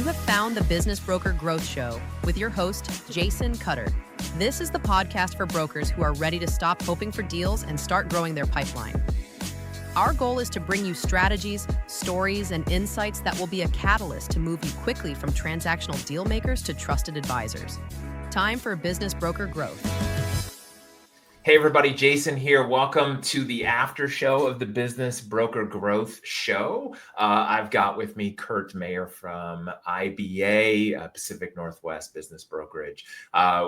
You have found the Business Broker Growth Show with your host, Jason Cutter. This is the podcast for brokers who are ready to stop hoping for deals and start growing their pipeline. Our goal is to bring you strategies, stories, and insights that will be a catalyst to move you quickly from transactional deal makers to trusted advisors. Time for Business Broker Growth. Hey everybody, Jason here. Welcome to the after show of the Business Broker Growth Show. I've got with me Curt Maier from IBA, Pacific Northwest Business Brokerage.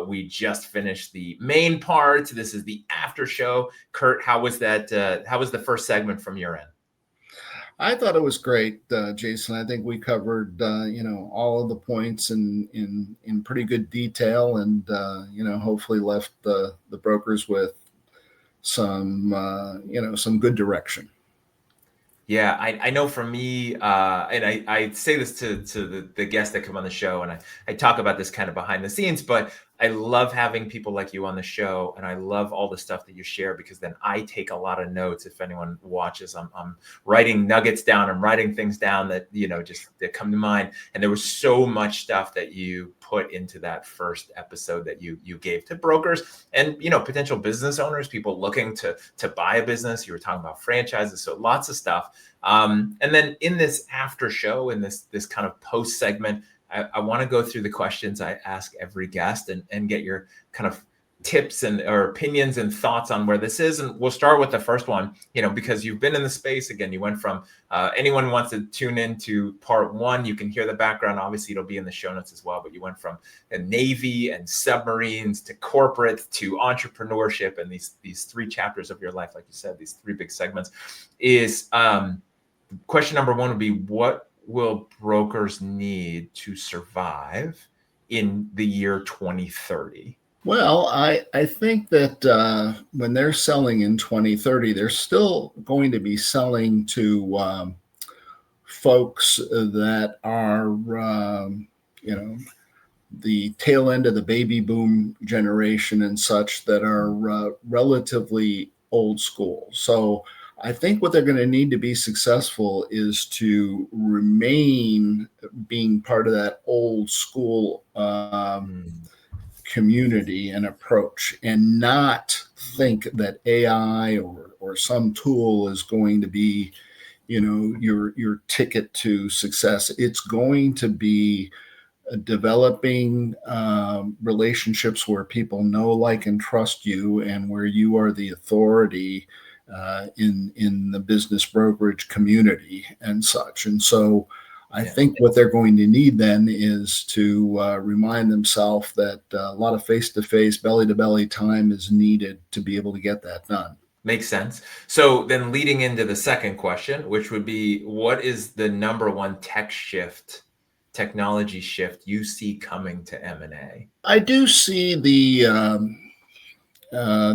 We just finished the main part. This is the after show. Curt, how was that? How was the first segment from your end? I thought it was great, Jason. I think we covered, all of the points in pretty good detail, and hopefully left the brokers with some good direction. Yeah, I know for me, and I say this to the guests that come on the show, and I talk about this kind of behind the scenes, but I love having people like you on the show, and I love all the stuff that you share, because then I take a lot of notes. If anyone watches, I'm writing nuggets down, I'm writing things down that, that come to mind. And there was so much stuff that you put into that first episode that you gave to brokers and, potential business owners, people looking to buy a business. You were talking about franchises, so lots of stuff. And then in this after show, in this kind of post segment, I want to go through the questions I ask every guest and get your kind of tips or opinions and thoughts on where this is. And we'll start with the first one, because you've been in the space. Again, you went from anyone wants to tune into part one, you can hear the background. Obviously, it'll be in the show notes as well. But you went from the Navy and submarines to corporate to entrepreneurship, and these three chapters of your life, like you said, these three big segments. Is question number one would be, what will brokers need to survive in the year 2030? Well, I think that when they're selling in 2030, they're still going to be selling to folks that are, the tail end of the baby boom generation and such, that are relatively old school. So I think what they're going to need to be successful is to remain being part of that old school community and approach, and not think that AI or some tool is going to be, your ticket to success. It's going to be developing relationships where people know, like, and trust you, and where you are the authority in the business brokerage community and such. And so I think what they're going to need then is to remind themselves that a lot of face-to-face, belly-to-belly time is needed to be able to get that done. Makes sense. So then leading into the second question, which would be, what is the number one technology shift you see coming to M&A? I do see the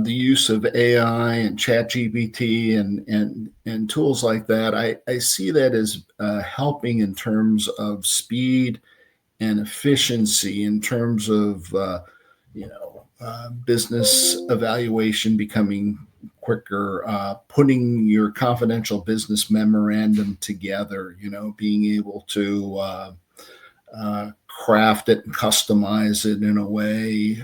use of AI and ChatGPT and tools like that. I see that as helping in terms of speed and efficiency, in terms of business evaluation becoming quicker, putting your confidential business memorandum together, being able to craft it and customize it in a way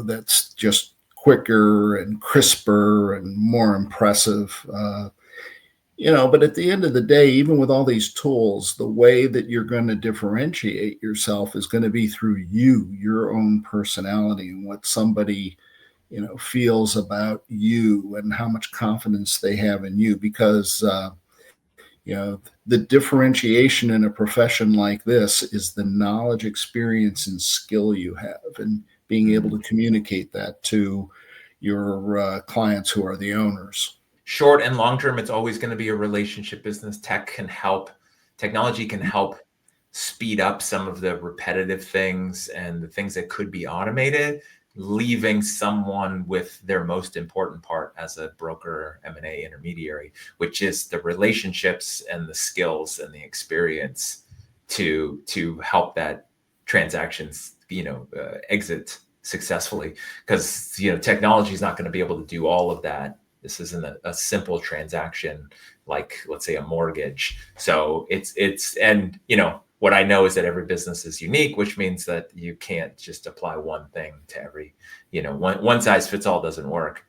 that's just quicker and crisper and more impressive. But at the end of the day, even with all these tools, the way that you're going to differentiate yourself is going to be through your own personality, and what somebody, feels about you, and how much confidence they have in you. Because, the differentiation in a profession like this is the knowledge, experience, and skill you have, and being able to communicate that to your clients who are the owners. Short and long term, it's always going to be a relationship business. Technology can help speed up some of the repetitive things and the things that could be automated, leaving someone with their most important part as a broker, M&A intermediary, which is the relationships and the skills and the experience to help that transactions, exit successfully. Because, technology is not going to be able to do all of that This isn't a simple transaction like, let's say, a mortgage. So and what I know is that every business is unique, which means that you can't just apply one thing to every, one size fits all doesn't work.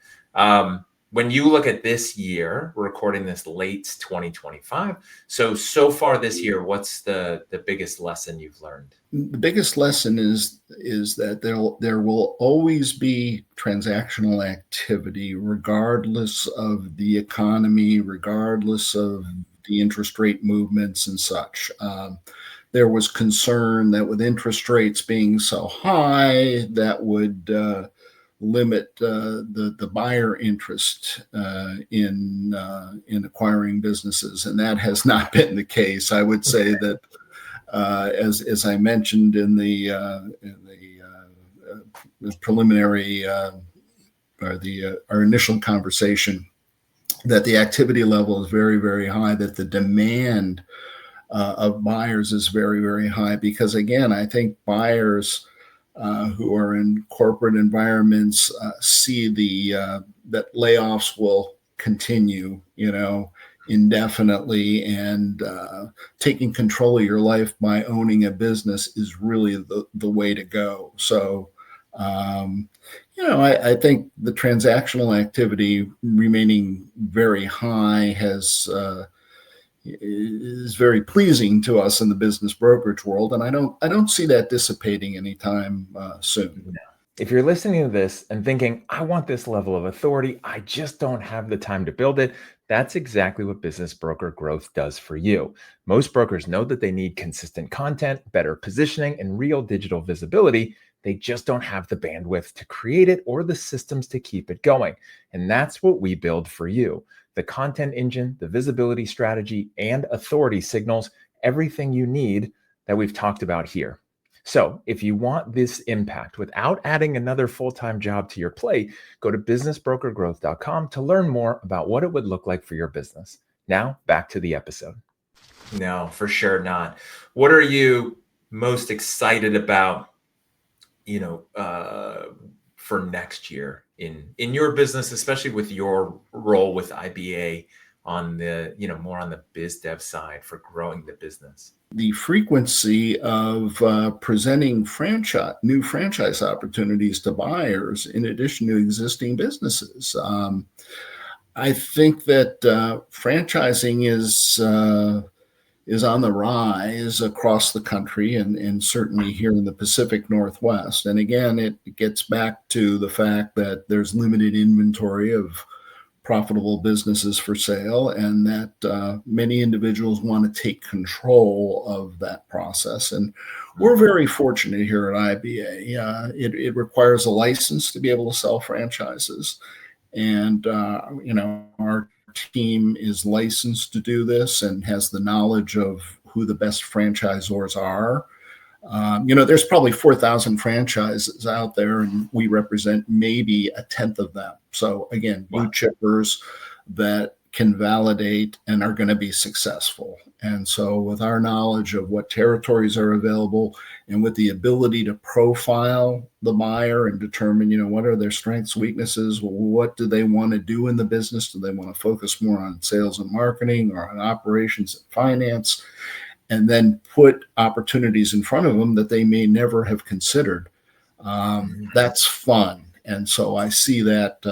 When you look at this year, we're recording this late 2025. So far this year, what's the biggest lesson you've learned? The biggest lesson is that there will always be transactional activity, regardless of the economy, regardless of the interest rate movements and such. There was concern that with interest rates being so high, that would limit the buyer interest in acquiring businesses, and that has not been the case. I would say that, as I mentioned in the preliminary or our initial conversation, that the activity level is very, very high, that the demand of buyers is very, very high, because again, I think buyers who are in corporate environments see that layoffs will continue, indefinitely, and taking control of your life by owning a business is really the way to go. So, I think the transactional activity remaining very high is very pleasing to us in the business brokerage world, and I don't see that dissipating anytime soon. If you're listening to this and thinking, I want this level of authority, I just don't have the time to build it, that's exactly what Business Broker Growth does for you. Most brokers know that they need consistent content, better positioning, and real digital visibility. They just don't have the bandwidth to create it or the systems to keep it going. And that's what we build for you. The content engine, the visibility strategy, and authority signals, everything you need that we've talked about here. So if you want this impact without adding another full-time job to your plate, go to businessbrokergrowth.com to learn more about what it would look like for your business. Now, back to the episode. No, for sure not. What are you most excited about, for next year in your business, especially with your role with IBA on the, more on the biz dev side for growing the business? The frequency of presenting new franchise opportunities to buyers in addition to existing businesses. I think that franchising is on the rise across the country, and certainly here in the Pacific Northwest. And again, it gets back to the fact that there's limited inventory of profitable businesses for sale, and that many individuals want to take control of that process. And we're very fortunate here at IBA. It requires a license to be able to sell franchises. And, our team is licensed to do this and has the knowledge of who the best franchisors are. There's probably 4,000 franchises out there, and we represent maybe a tenth of them. So again, blue chippers that can validate and are going to be successful. And so with our knowledge of what territories are available and with the ability to profile the buyer and determine, what are their strengths, weaknesses, what do they want to do in the business? Do they want to focus more on sales and marketing or on operations and finance? And then put opportunities in front of them that they may never have considered. That's fun. And so I see that,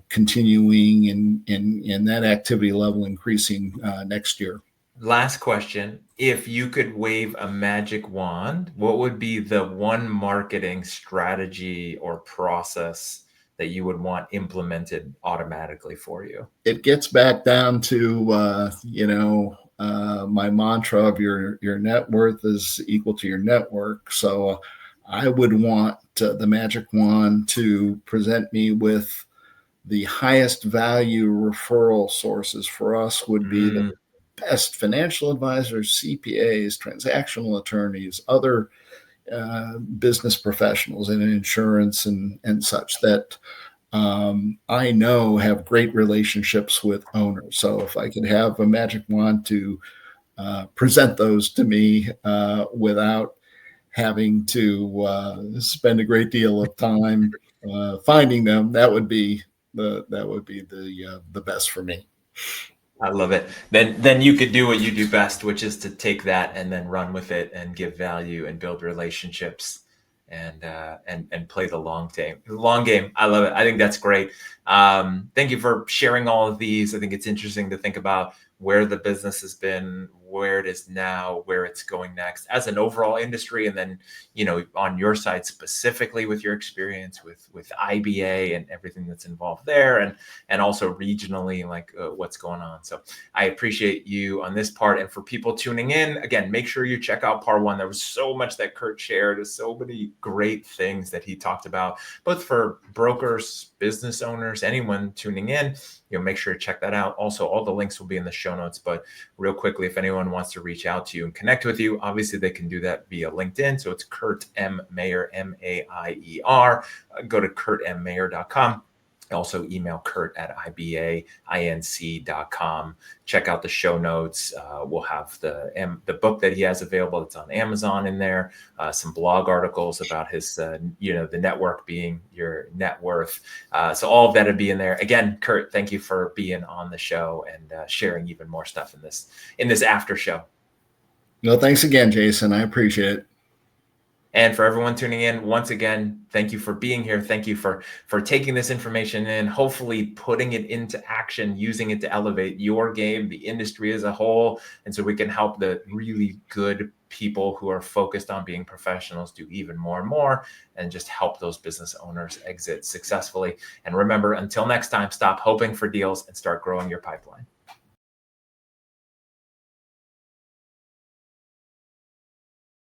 continuing and that activity level increasing next year. Last question. If you could wave a magic wand, what would be the one marketing strategy or process that you would want implemented automatically for you? It gets back down to, my mantra of your net worth is equal to your network. So I would want the magic wand to present me with the highest value referral sources. For us would be the best financial advisors, CPAs, transactional attorneys, other business professionals in insurance and such that I know have great relationships with owners. So if I could have a magic wand to present those to me without having to spend a great deal of time finding them, that would be that would be the best for me. I love it. Then you could do what you do best, which is to take that and then run with it and give value and build relationships and play the long game. I love it. I think that's great. Thank you for sharing all of these. I think it's interesting to think about where the business has been, where it is now, where it's going next as an overall industry. And then, on your side specifically with your experience with IBA and everything that's involved there, and also regionally, like what's going on. So I appreciate you on this part. And for people tuning in, again, make sure you check out part 1. There was so much that Curt shared. There's so many great things that he talked about, both for brokers, business owners, anyone tuning in. Make sure to check that out. Also, all the links will be in the show notes. But real quickly, if anyone wants to reach out to you and connect with you, obviously they can do that via LinkedIn. So it's Curt M. Maier, Maier. Go to curtmmaier.com. Also email Curt at ibainc.com. Check out the show notes. We'll have the book that he has available. It's on Amazon in there. Some blog articles about his, the network being your net worth. So all of that would be in there. Again, Curt, thank you for being on the show and sharing even more stuff in this after show. No, thanks again, Jason. I appreciate it. And for everyone tuning in, once again, thank you for being here. Thank you for taking this information in, hopefully putting it into action, using it to elevate your game, the industry as a whole. And so we can help the really good people who are focused on being professionals do even more and more, and just help those business owners exit successfully. And remember, until next time, stop hoping for deals and start growing your pipeline.